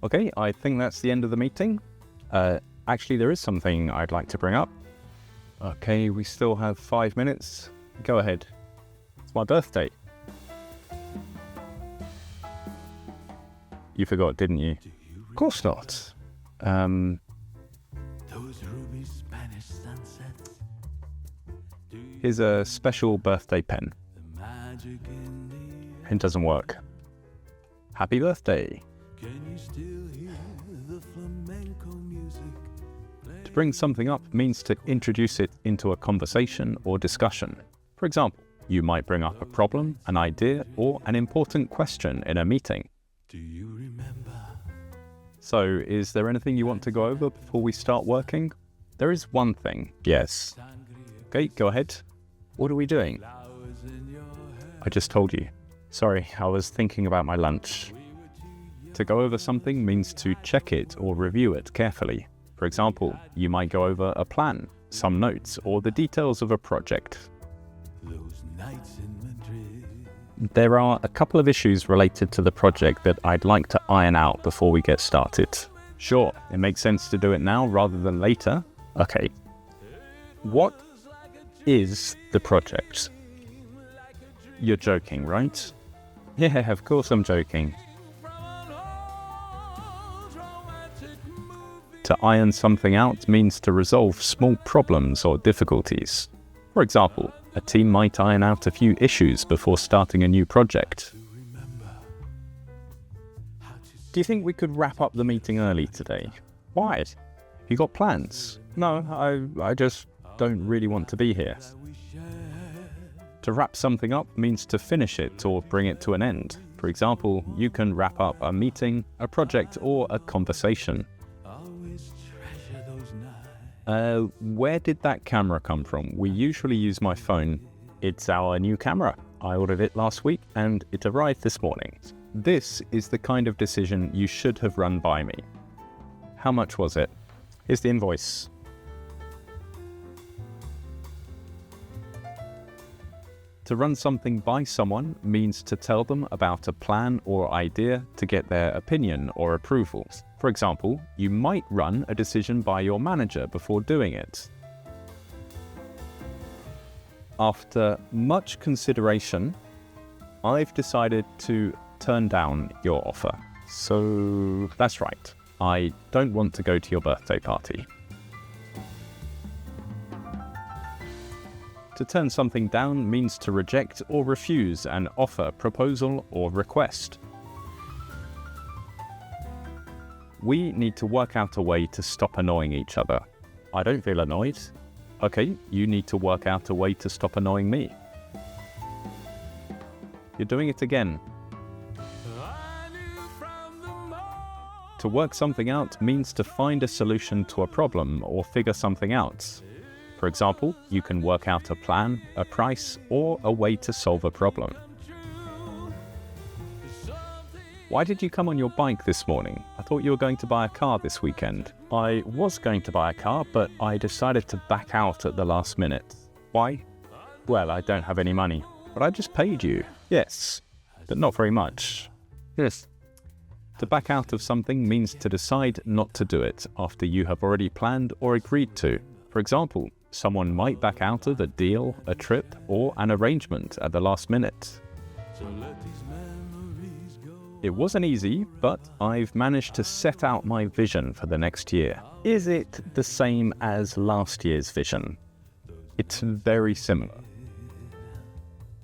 Okay, I think that's the end of the meeting. Actually, there is something I'd like to bring up. Okay, we still have 5 minutes. Go ahead. It's my birthday. You forgot, didn't you? Of course not. Those ruby Spanish sunsets. Here's a special birthday pen. The magic in the air. It doesn't work. Happy birthday. Can you still hear the flamenco music? To bring something up means to introduce it into a conversation or discussion. For example, you might bring up a problem, an idea, or an important question in a meeting. Do you remember? So, is there anything you want to go over before we start working? There is one thing. Yes. Okay, go ahead. What are we doing? Flowers in your hair. I just told you. Sorry, I was thinking about my lunch. To go over something means to check it or review it carefully. For example, you might go over a plan, some notes, or the details of a project. Those nights in Madrid. There are a couple of issues related to the project that I'd like to iron out before we get started. Sure, it makes sense to do it now rather than later. Okay. What is the project? You're joking, right? Yeah, of course I'm joking. To iron something out means to resolve small problems or difficulties. For example, a team might iron out a few issues before starting a new project. Do you think we could wrap up the meeting early today? Why? You got plans? No, I just don't really want to be here. To wrap something up means to finish it or bring it to an end. For example, you can wrap up a meeting, a project, or a conversation. Where did that camera come from? We usually use my phone. It's our new camera. I ordered it last week and it arrived this morning. This is the kind of decision you should have run by me. How much was it? Here's the invoice. To run something by someone means to tell them about a plan or idea to get their opinion or approval. For example, you might run a decision by your manager before doing it. After much consideration, I've decided to turn down your offer. So that's right, I don't want to go to your birthday party. To turn something down means to reject or refuse an offer, proposal, or request. We need to work out a way to stop annoying each other. I don't feel annoyed. Okay, you need to work out a way to stop annoying me. You're doing it again. To work something out means to find a solution to a problem or figure something out. For example, you can work out a plan, a price, or a way to solve a problem. Why did you come on your bike this morning? I thought you were going to buy a car this weekend. I was going to buy a car, but I decided to back out at the last minute. Why? Well, I don't have any money. But I just paid you. Yes, but not very much. Yes. To back out of something means to decide not to do it after you have already planned or agreed to. For example, someone might back out of a deal, a trip, or an arrangement at the last minute. It wasn't easy, but I've managed to set out my vision for the next year. Is it the same as last year's vision? It's very similar.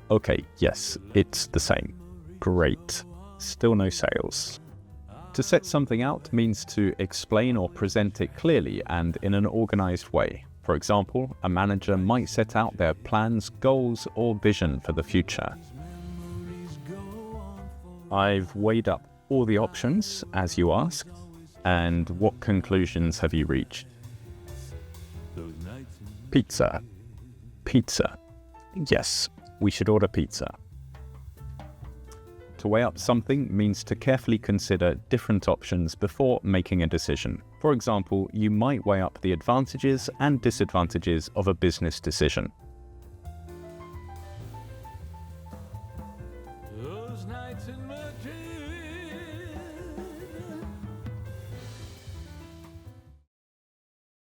Okay, yes, it's the same. Great. Still no sales. To set something out means to explain or present it clearly and in an organized way. For example, a manager might set out their plans, goals, or vision for the future. I've weighed up all the options, as you asked, and what conclusions have you reached? Pizza. Pizza. Yes, we should order pizza. To weigh up something means to carefully consider different options before making a decision. For example, you might weigh up the advantages and disadvantages of a business decision. Those nights in Madrid.